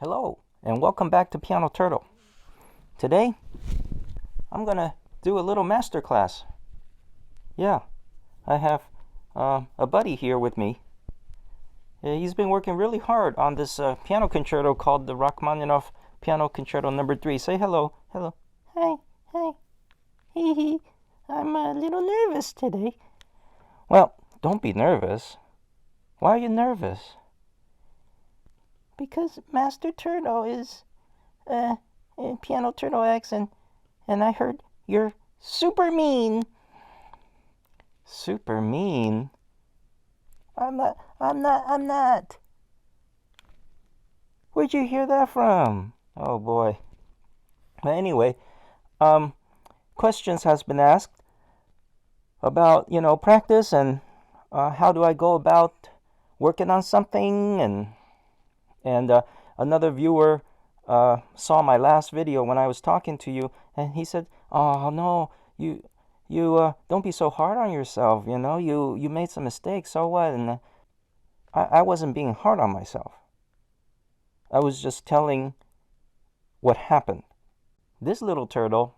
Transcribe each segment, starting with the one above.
Hello, and welcome back to PianoTurtle. Today, I'm going to do a little masterclass. Yeah, I have a buddy here with me. He's been working really hard on this piano concerto called the Rachmaninoff Piano Concerto No. 3. Say hello. Hello. Hi. Hee hee. I'm a little nervous today. Well, don't be nervous. Why are you nervous? Because Master Turtle is in PianoTurtle X, and I heard you're super mean. Super mean? I'm not. Where'd you hear that from? Oh boy. But anyway, questions has been asked about, practice and how do I go about working on something, and another viewer saw my last video when I was talking to you, and he said, "Oh no, you don't be so hard on yourself. You made some mistakes. So what?" And I wasn't being hard on myself. I was just telling what happened. This little turtle,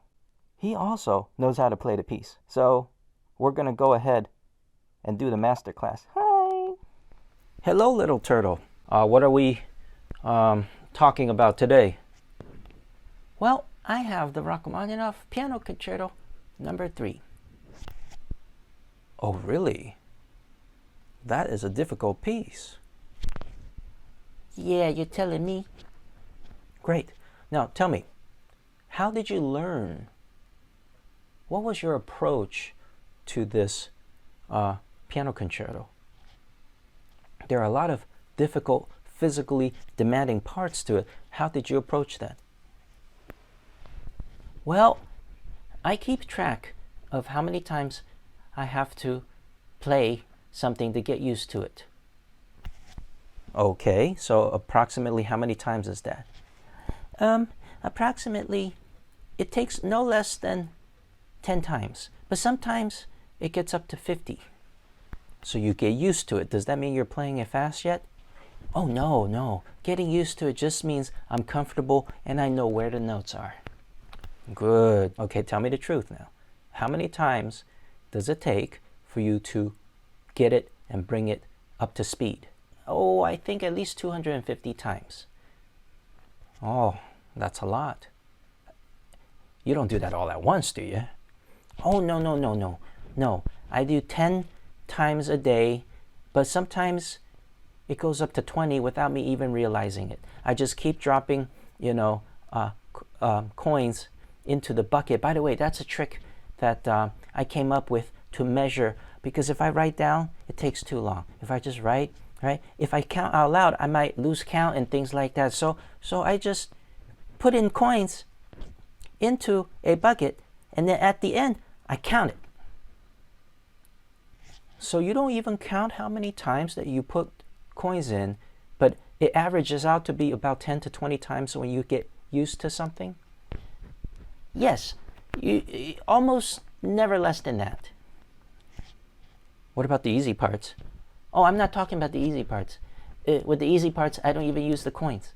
he also knows how to play the piece. So we're gonna go ahead and do the master class. Hi. Hello, little turtle. What are we talking about today? Well, I have the Rachmaninoff Piano Concerto No. 3. Oh, really? That is a difficult piece. Yeah, you're telling me. Great. Now, tell me, how did you learn? What was your approach to this piano concerto? There are a lot of difficult, physically demanding parts to it. How did you approach that? Well, I keep track of how many times I have to play something to get used to it. Okay, so approximately how many times is that? Approximately, it takes no less than 10 times, but sometimes it gets up to 50. So you get used to it. Does that mean you're playing it fast yet? Oh, no. Getting used to it just means I'm comfortable and I know where the notes are. Good. Okay, tell me the truth now. How many times does it take for you to get it and bring it up to speed? Oh, I think at least 250 times. Oh, that's a lot. You don't do that all at once, do you? Oh, no. I do 10 times a day, but sometimes it goes up to 20 without me even realizing it. I just keep dropping, coins into the bucket. By the way, that's a trick that I came up with to measure, because if I write down, it takes too long. If I just write, right? If I count out loud, I might lose count and things like that. So I just put in coins into a bucket, and then at the end, I count it. So you don't even count how many times that you put coins in, but it averages out to be about 10 to 20 times when you get used to something? Yes, you almost never less than that. What about the easy parts? Oh, I'm not talking about the easy parts. With the easy parts, I don't even use the coins.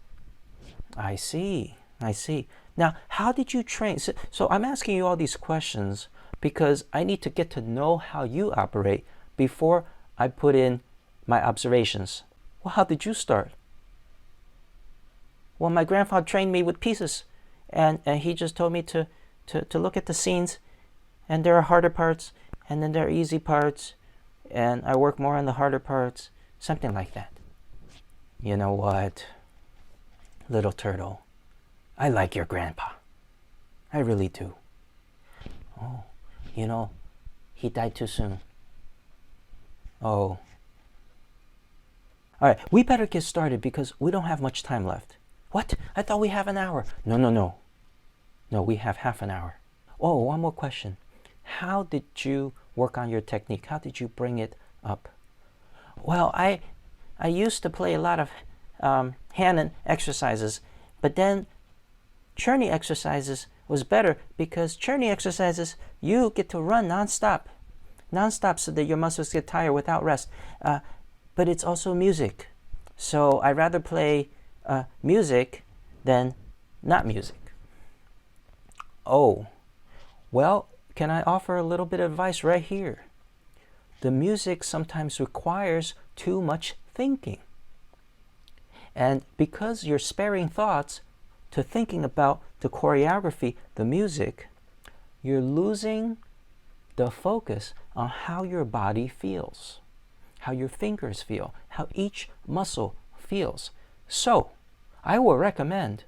I see. Now, how did you train? So I'm asking you all these questions because I need to get to know how you operate before I put in my observations. Well, how did you start? Well, my grandfather trained me with pieces, and he just told me to look at the scenes, and there are harder parts, and then there are easy parts, and I work more on the harder parts, something like that. You know what, little turtle? I like your grandpa. I really do. Oh, he died too soon. Oh. All right, we better get started because we don't have much time left. What? I thought we have an hour. No. No, we have half an hour. Oh, one more question. How did you work on your technique? How did you bring it up? Well, I used to play a lot of hand exercises, but then churning exercises was better because churning exercises, you get to run nonstop so that your muscles get tired without rest. But it's also music. So I rather play music than not music. Oh, well, can I offer a little bit of advice right here? The music sometimes requires too much thinking. And because you're sparing thoughts to thinking about the choreography, the music, you're losing the focus on how your body feels, how your fingers feel, how each muscle feels. So, I will recommend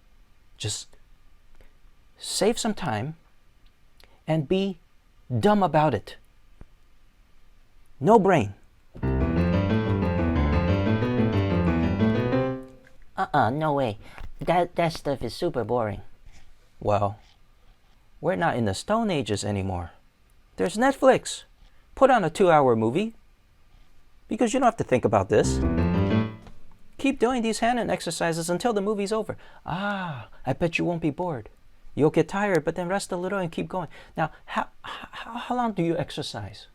just save some time and be dumb about it. No brain. No way. That stuff is super boring. Well, we're not in the Stone Ages anymore. There's Netflix. Put on a 2-hour movie because you don't have to think about this. Keep doing these hand exercises until the movie's over. I bet you won't be bored. You'll get tired, but then rest a little and keep going. Now, how long do you exercise?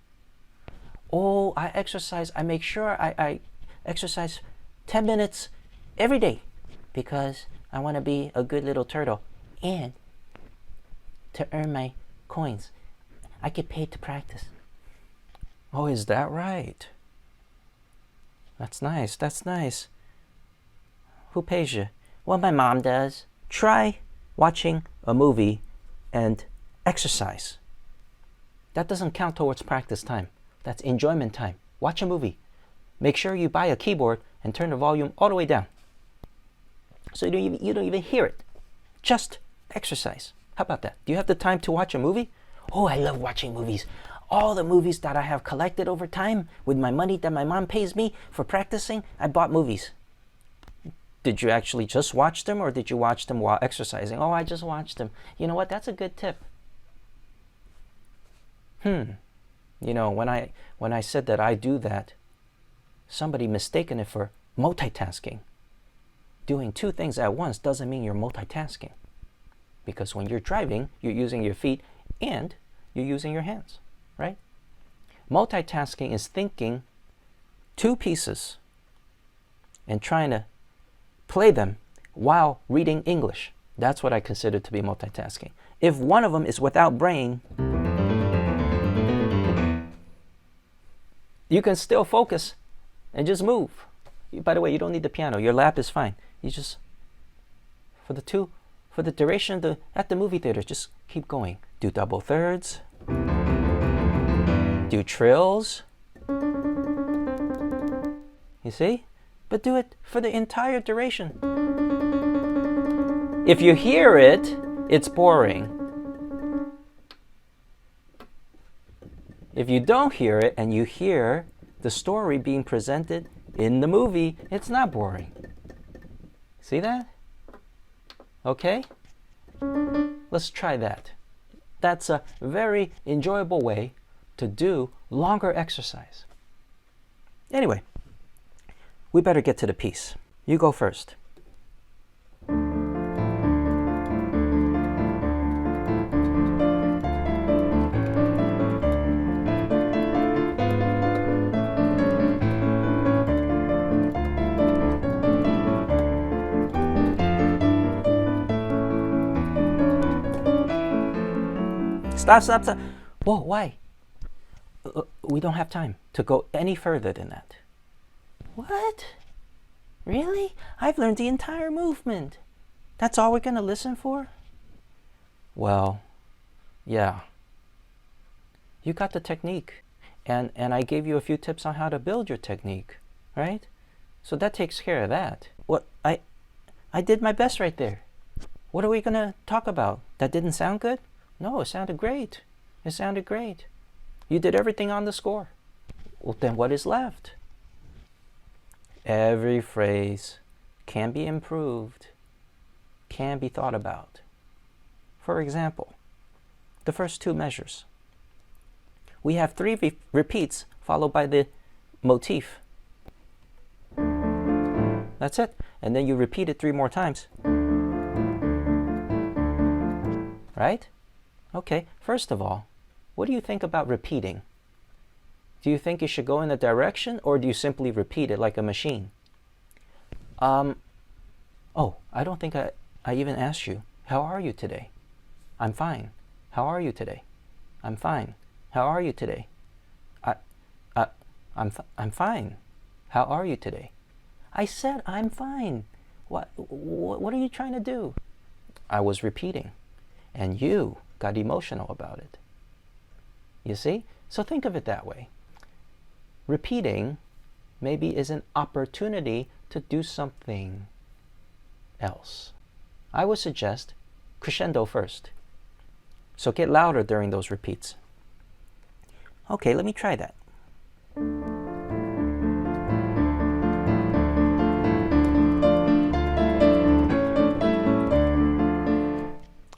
Oh, I exercise. I make sure I exercise 10 minutes every day because I want to be a good little turtle and to earn my coins. I get paid to practice. Oh, is that right? That's nice. That's nice. Who pays you? Well, my mom does. Try watching a movie and exercise. That doesn't count towards practice time. That's enjoyment time. Watch a movie. Make sure you buy a keyboard and turn the volume all the way down so you don't even hear it. Just exercise. How about that? Do you have the time to watch a movie? Oh, I love watching movies. All the movies that I have collected over time with my money that my mom pays me for practicing, I bought movies. Did you actually just watch them or did you watch them while exercising? Oh, I just watched them. You know what? That's a good tip. You know, when I said that I do that, somebody mistaken it for multitasking. Doing two things at once doesn't mean you're multitasking. Because when you're driving, you're using your feet and you're using your hands, right? Multitasking is thinking two pieces and trying to play them while reading English. That's what I consider to be multitasking. If one of them is without brain, you can still focus and just move. By the way, you don't need the piano. Your lap is fine. You just, for the duration at the movie theater, just keep going. Do double thirds. Do trills. You see? But do it for the entire duration. If you hear it, it's boring. If you don't hear it and you hear the story being presented in the movie, it's not boring. See that? Okay? Let's try that. That's a very enjoyable way to do longer exercise. Anyway, we better get to the piece. You go first. Stop. Whoa, why? We don't have time to go any further than that. What? Really? I've learned the entire movement. That's all we're going to listen for? Well, yeah. You got the technique. And I gave you a few tips on how to build your technique, right? So that takes care of that. What I did my best right there. What are we going to talk about? That didn't sound good? No, it sounded great. It sounded great. You did everything on the score. Well, then what is left? Every phrase can be improved, can be thought about. For example, the first two measures. We have 3 repeats followed by the motif. That's it. And then you repeat it 3 more times. Right? Okay, first of all, what do you think about repeating? Do you think you should go in a direction or do you simply repeat it like a machine? Oh, I don't think I even asked you, how are you today? I'm fine. How are you today? I'm fine. How are you today? I, I, I'm fine. How are you today? I said I'm fine. What are you trying to do? I was repeating, and you got emotional about it. You see? So think of it that way. Repeating maybe is an opportunity to do something else. I would suggest crescendo first. So get louder during those repeats. Okay, let me try that.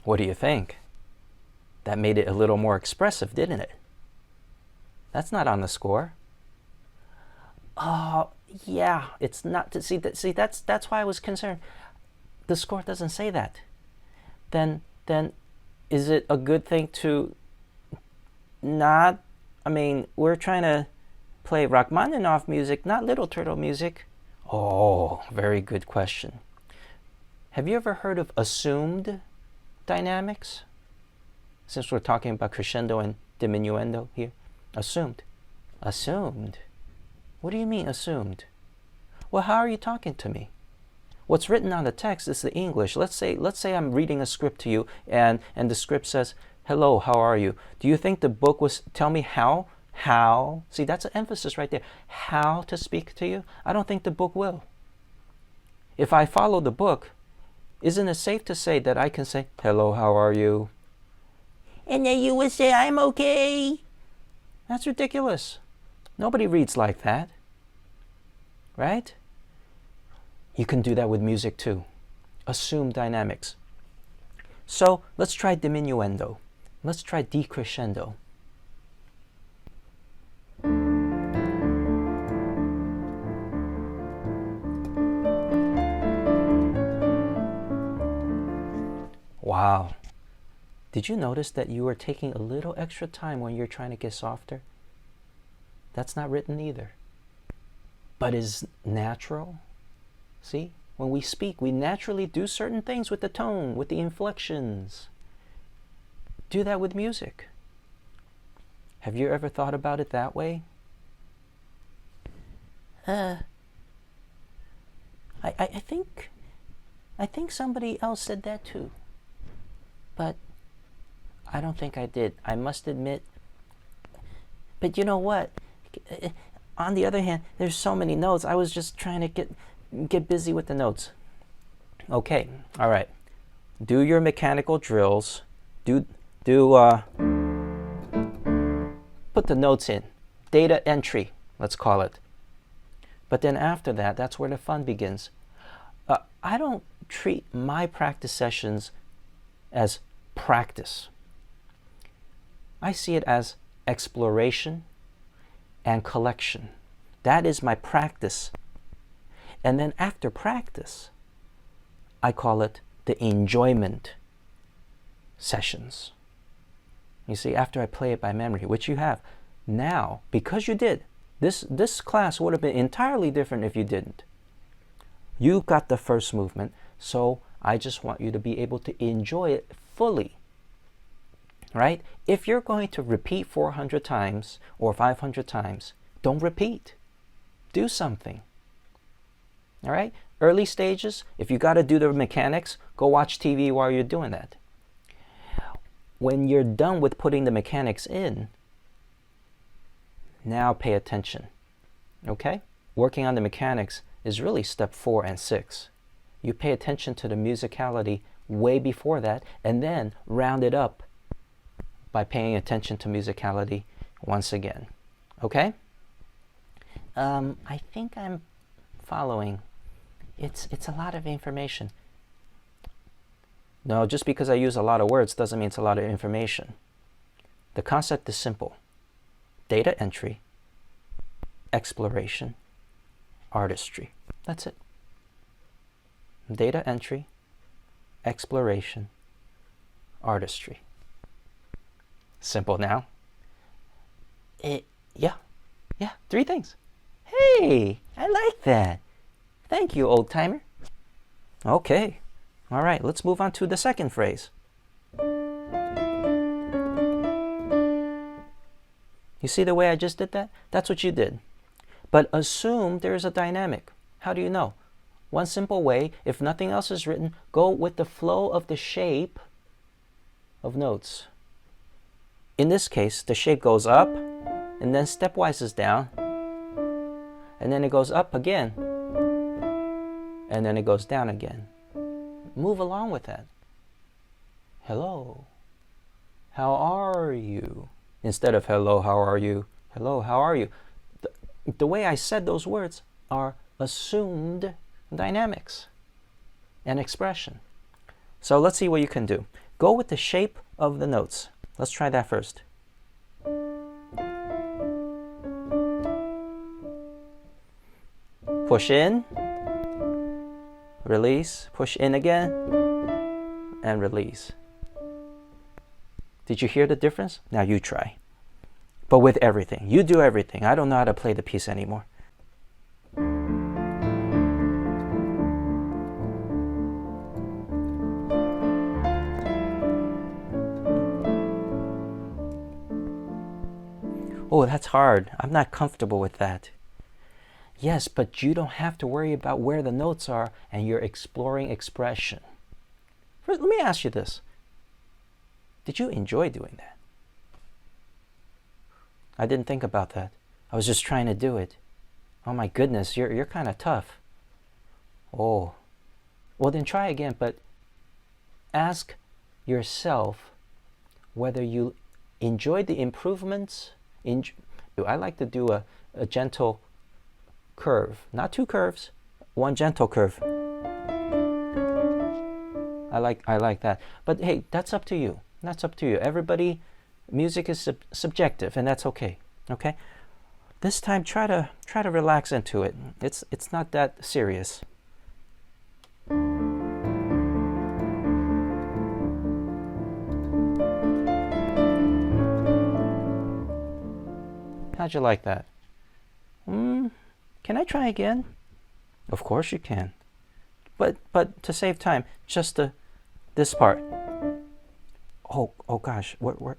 What do you think? That made it a little more expressive, didn't it? That's not on the score. Oh, yeah, it's not. See, that's why I was concerned. The score doesn't say that. Then is it a good thing to not? I mean, we're trying to play Rachmaninoff music, not Little Turtle music. Oh, very good question. Have you ever heard of assumed dynamics? Since we're talking about crescendo and diminuendo here. Assumed. Assumed? What do you mean assumed? Well, how are you talking to me? What's written on the text is the English. Let's say I'm reading a script to you and the script says, hello, how are you? Do you think the book was tell me how? How? See, that's an emphasis right there. How to speak to you? I don't think the book will. If I follow the book, isn't it safe to say that I can say, hello, how are you? And then you would say, I'm okay. That's ridiculous. Nobody reads like that. Right? You can do that with music too. Assume dynamics. So let's try diminuendo. Let's try decrescendo. Wow. Did you notice that you are taking a little extra time when you're trying to get softer? That's not written either. But is natural. See? When we speak, we naturally do certain things with the tone, with the inflections. Do that with music. Have you ever thought about it that way? I think somebody else said that too. But I don't think I did. I must admit. But you know what? On the other hand, there's so many notes. I was just trying to get busy with the notes. Okay, all right. Do your mechanical drills. Put the notes in. Data entry, let's call it. But then after that, that's where the fun begins. I don't treat my practice sessions as practice. I see it as exploration and collection. That is my practice. And then after practice, I call it the enjoyment sessions. You see, after I play it by memory, which you have. Now, because you did, this class would have been entirely different if you didn't. You got the first movement, so I just want you to be able to enjoy it fully. Right? If you're going to repeat 400 times or 500 times, don't repeat. Do something. All right? Early stages, if you got to do the mechanics, go watch TV while you're doing that. When you're done with putting the mechanics in, now pay attention. Okay? Working on the mechanics is really step 4 and 6. You pay attention to the musicality way before that, and then round it up by paying attention to musicality once again. Okay? I think I'm following. It's a lot of information. No, just because I use a lot of words doesn't mean it's a lot of information. The concept is simple. Data entry, exploration, artistry. That's it. Data entry, exploration, artistry. Simple now. Yeah, 3 things. Hey, I like that. Thank you, old timer. Okay. All right, let's move on to the second phrase. You see the way I just did that? That's what you did. But assume there's a dynamic. How do you know? One simple way, if nothing else is written, go with the flow of the shape of notes. In this case, the shape goes up, and then stepwise is down, and then it goes up again, and then it goes down again. Move along with that. Hello, how are you? Instead of hello, how are you? Hello, how are you? The way I said those words are assumed dynamics and expression. So let's see what you can do. Go with the shape of the notes. Let's try that first. Push in, release, push in again, and release. Did you hear the difference? Now you try. But with everything. You do everything. I don't know how to play the piece anymore. Oh, that's hard. I'm not comfortable with that. Yes, but you don't have to worry about where the notes are, and you're exploring expression. First, let me ask you this. Did you enjoy doing that? I didn't think about that. I was just trying to do it. Oh my goodness, you're kind of tough. Oh, well then try again, but ask yourself whether you enjoyed the improvements. I like to do a gentle curve, not two curves, one gentle curve. I like that. But hey, that's up to you. That's up to you. Everybody, music is subjective, and that's okay. Okay. This time, try to relax into it. It's not that serious. How'd you like that? Can I try again? Of course you can. But to save time, just this part. Oh gosh, what?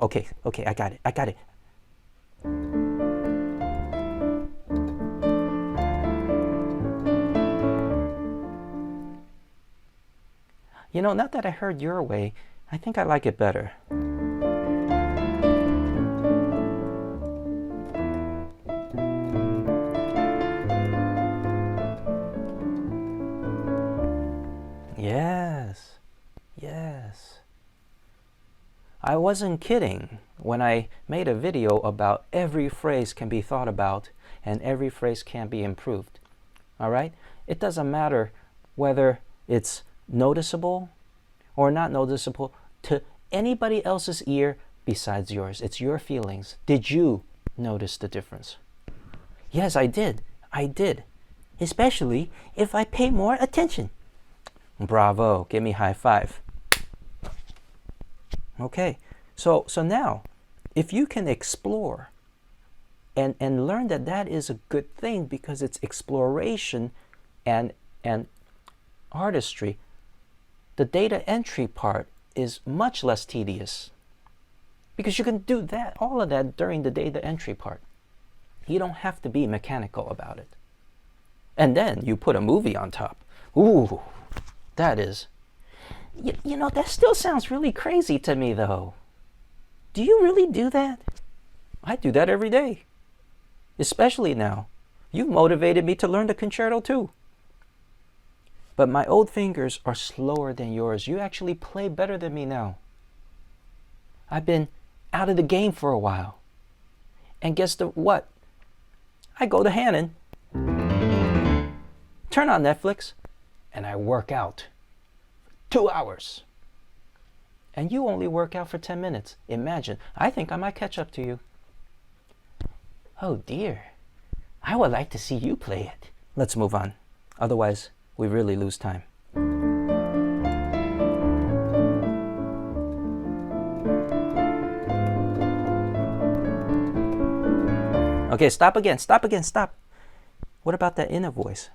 Okay, I got it. You know, now that I heard your way, I think I like it better. Yes. I wasn't kidding when I made a video about every phrase can be thought about and every phrase can be improved. All right? It doesn't matter whether it's noticeable or not noticeable to anybody else's ear besides yours. It's your feelings. Did you notice the difference? Yes, I did. Especially if I pay more attention. Bravo. Give me high five. Okay. So now, if you can explore and learn that is a good thing because it's exploration and artistry, the data entry part is much less tedious because you can do all of that during the data entry part. You don't have to be mechanical about it. And then you put a movie on top. Ooh, that is. You know, that still sounds really crazy to me, though. Do you really do that? I do that every day. Especially now. You've motivated me to learn the concerto, too. But my old fingers are slower than yours. You actually play better than me now. I've been out of the game for a while. And guess what? I go to Hannon, turn on Netflix, and I work out. 2 hours. And you only work out for 10 minutes. Imagine. I think I might catch up to you. Oh dear. I would like to see you play it. Let's move on. Otherwise, we really lose time. Okay, stop again. Stop. What about that inner voice?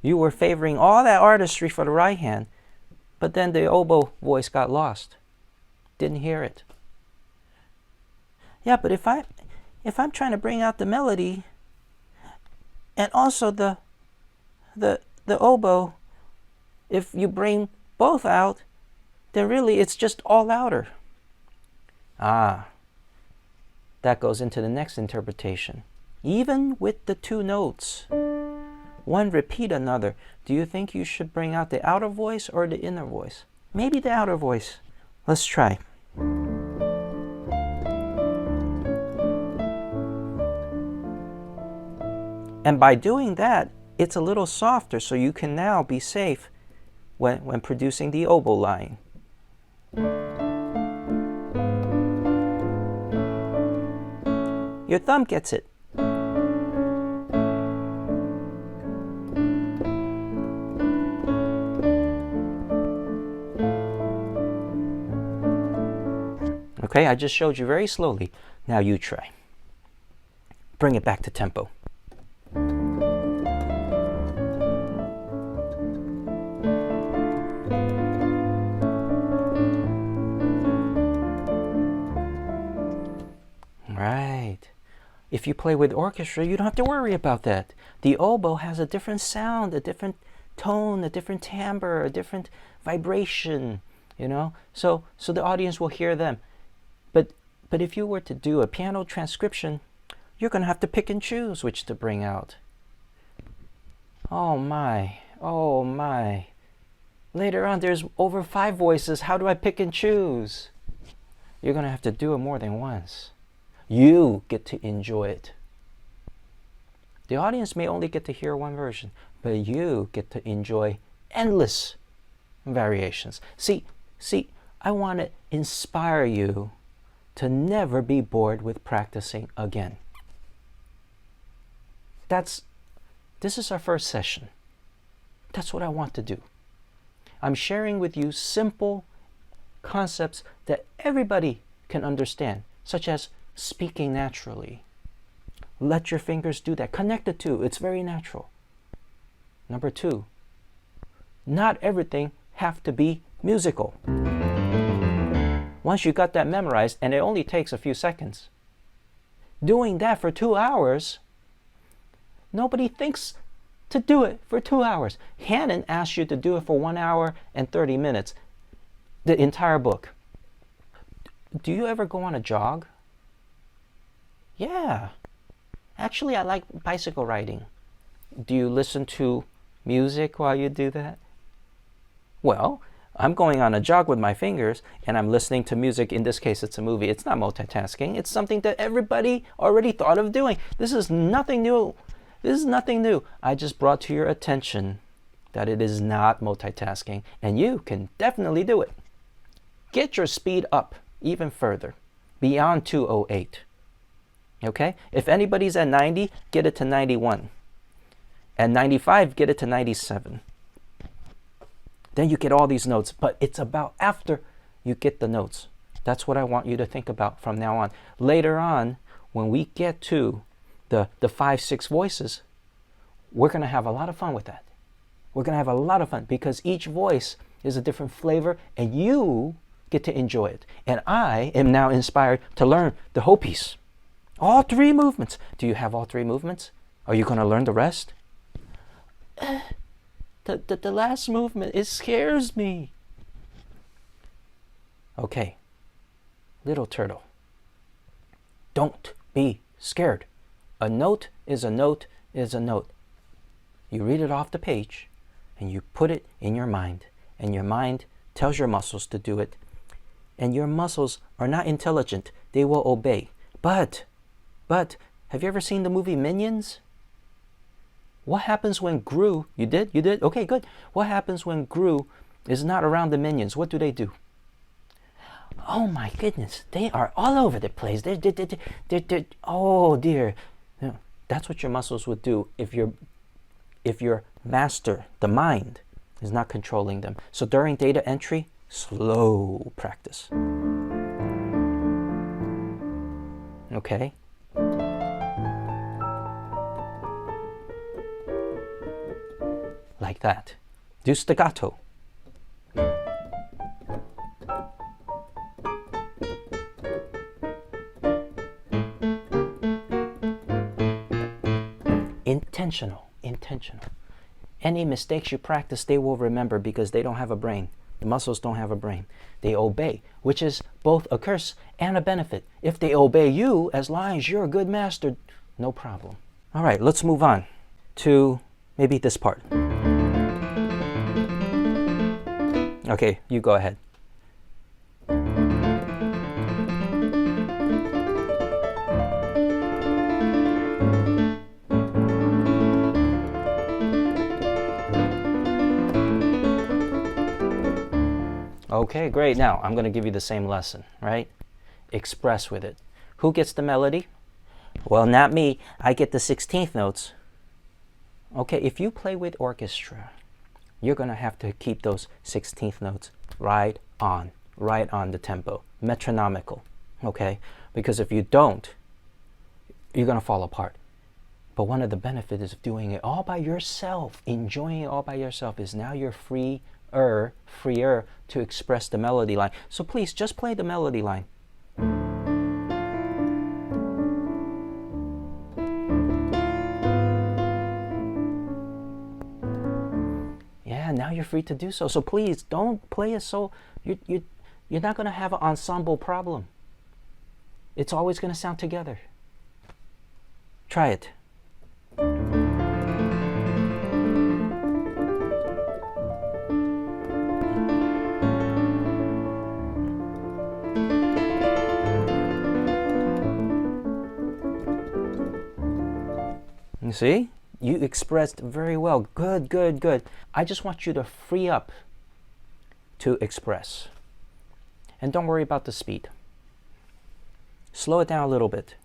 You were favoring all that artistry for the right hand, but then the oboe voice got lost. Didn't hear it. Yeah, but if I'm trying to bring out the melody and also the oboe, if you bring both out, then really it's just all louder. Ah, that goes into the next interpretation. Even with the two notes, one repeat another, do you think you should bring out the outer voice or the inner voice? Maybe the outer voice. Let's try. And by doing that, it's a little softer, so you can now be safe when producing the oboe line. Your thumb gets it. Okay, I just showed you very slowly. Now you try. Bring it back to tempo. Right. If you play with orchestra, you don't have to worry about that. The oboe has a different sound, a different tone, a different timbre, a different vibration, you know? So the audience will hear them. But if you were to do a piano transcription, you're going to have to pick and choose which to bring out. Oh my, oh my. Later on, there's over 5 voices. How do I pick and choose? You're going to have to do it more than once. You get to enjoy it. The audience may only get to hear one version, but you get to enjoy endless variations. See, I want to inspire you to never be bored with practicing again. This is our first session. That's what I want to do. I'm sharing with you simple concepts that everybody can understand, such as speaking naturally. Let your fingers do that. Connect the two. It's very natural. Number 2, not everything have to be musical. Once you got that memorized, and it only takes a few seconds, doing that for 2 hours, nobody thinks to do it for 2 hours. Hannon asked you to do it for 1 hour and 30 minutes, the entire book. Do you ever go on a jog? Yeah. Actually, I like bicycle riding. Do you listen to music while you do that? Well, I'm going on a jog with my fingers and I'm listening to music. In this case, it's a movie. It's not multitasking. It's something that everybody already thought of doing. This is nothing new. This is nothing new. I just brought to your attention that it is not multitasking, and you can definitely do it. Get your speed up even further, beyond 208. Okay? If anybody's at 90, get it to 91. At 95, get it to 97. Then you get all these notes, but it's about after you get the notes. That's what I want you to think about from now on. Later on, when we get to the 5, 6 voices, we're going to have a lot of fun with that. We're going to have a lot of fun because each voice is a different flavor and you get to enjoy it. And I am now inspired to learn the whole piece. All 3 movements. Do you have all 3 movements? Are you going to learn the rest? The last movement, it scares me. Okay, little turtle, don't be scared. A note is a note is a note. You read it off the page and you put it in your mind, and your mind tells your muscles to do it, and your muscles are not intelligent. They will obey. But have you ever seen the movie Minions? What happens when Gru, you did? Okay, good. What happens when Gru is not around the minions? What do? Oh my goodness, they are all over the place. They're oh dear. That's what your muscles would do if your master, the mind, is not controlling them. So during data entry, slow practice. Okay? like that. Do staccato. Intentional, intentional. Any mistakes you practice, they will remember because they don't have a brain. The muscles don't have a brain. They obey, which is both a curse and a benefit. If they obey you, as long as you're a good master, no problem. All right, let's move on to maybe this part. Okay, you go ahead. Okay, great. Now, I'm going to give you the same lesson, right? Express with it. Who gets the melody? Well, not me. I get the 16th notes. Okay, if you play with orchestra, you're going to have to keep those 16th notes right on the tempo, metronomical, okay? Because if you don't, you're going to fall apart. But one of the benefits of doing it all by yourself, enjoying it all by yourself, is now you're freer to express the melody line. So please, just play the melody line. Yeah, now you're free to do so. So please, don't play it so you're not going to have an ensemble problem. It's always going to sound together. Try it. You see? You expressed very well. Good, good, good. I just want you to free up to express. And don't worry about the speed. Slow it down a little bit.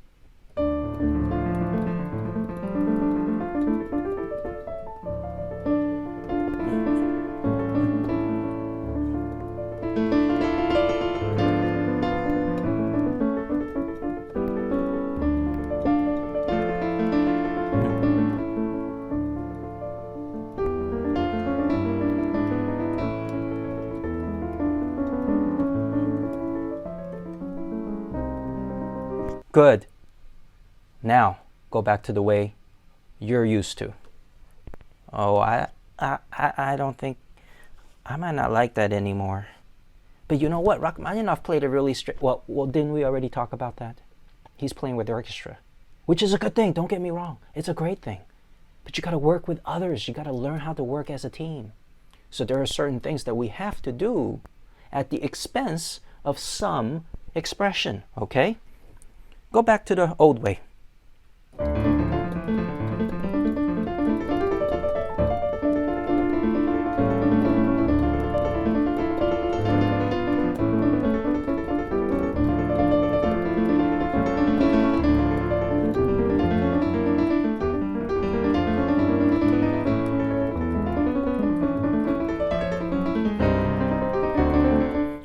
Good. Now, go back to the way you're used to. Oh, I don't think, I might not like that anymore. But you know what? Rachmaninoff played a really straight, well, didn't we already talk about that? He's playing with the orchestra, which is a good thing. Don't get me wrong. It's a great thing. But you got to work with others. You got to learn how to work as a team. So there are certain things that we have to do at the expense of some expression, okay? Go back to the old way.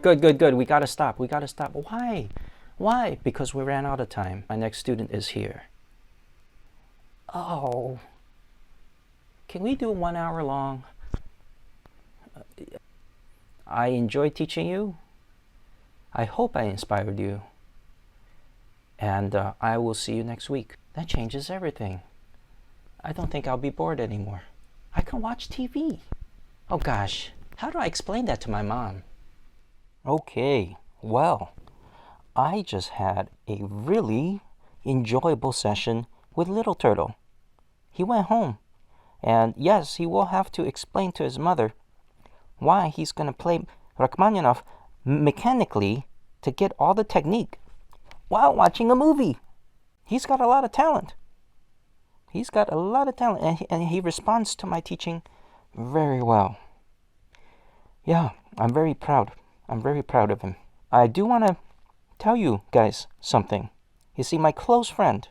Good, good, good. We got to stop. We got to stop. Why? Why? Because we ran out of time. My next student is here. Oh. Can we do 1 hour long? I enjoyed teaching you. I hope I inspired you. And I will see you next week. That changes everything. I don't think I'll be bored anymore. I can watch TV. Oh gosh, how do I explain that to my mom? Okay, well, I just had a really enjoyable session with Little Turtle. He went home, and yes, he will have to explain to his mother why he's going to play Rachmaninoff mechanically to get all the technique while watching a movie. He's got a lot of talent. He's got a lot of talent, and he responds to my teaching very well. Yeah, I'm very proud. I'm very proud of him. I do want to tell you guys something. You see, my close friend,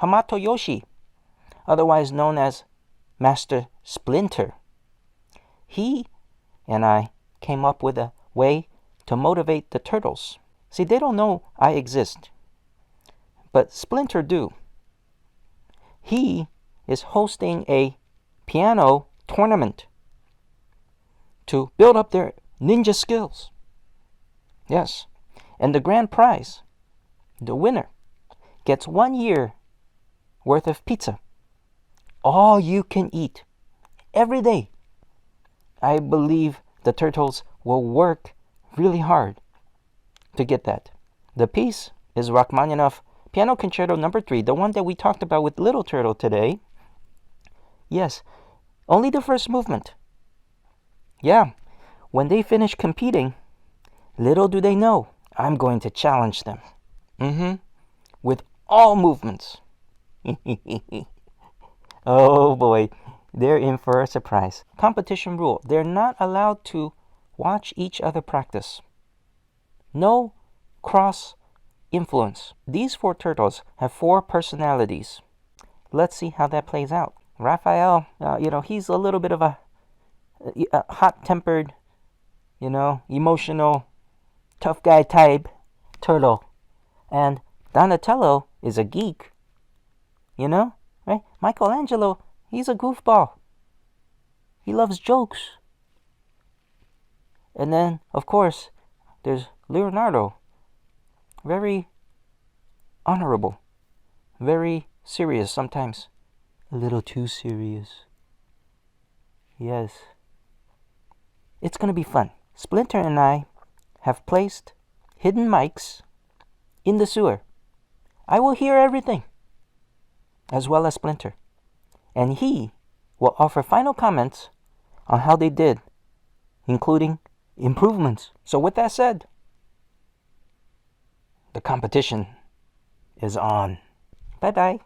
Hamato Yoshi, otherwise known as Master Splinter, he and I came up with a way to motivate the turtles. See, they don't know I exist, but Splinter do. He is hosting a piano tournament to build up their ninja skills. Yes. And the grand prize, the winner, gets 1 year worth of pizza. All you can eat. Every day. I believe the turtles will work really hard to get that. The piece is Rachmaninoff Piano Concerto No. 3, the one that we talked about with Little Turtle today. Yes, only the first movement. Yeah, when they finish competing, little do they know, I'm going to challenge them. With all movements. Oh boy, they're in for a surprise. Competition rule, they're not allowed to watch each other practice. No cross influence. These 4 turtles have 4 personalities. Let's see how that plays out. Raphael, he's a little bit of a hot-tempered, emotional, tough guy type turtle. And Donatello is a geek, right? Michelangelo, he's a goofball. He loves jokes. And then, of course, there's Leonardo. Very honorable. Very serious sometimes. A little too serious. Yes. It's going to be fun. Splinter and I have placed hidden mics in the sewer. I will hear everything, as well as Splinter. And he will offer final comments on how they did, including improvements. So with that said, the competition is on. Bye-bye.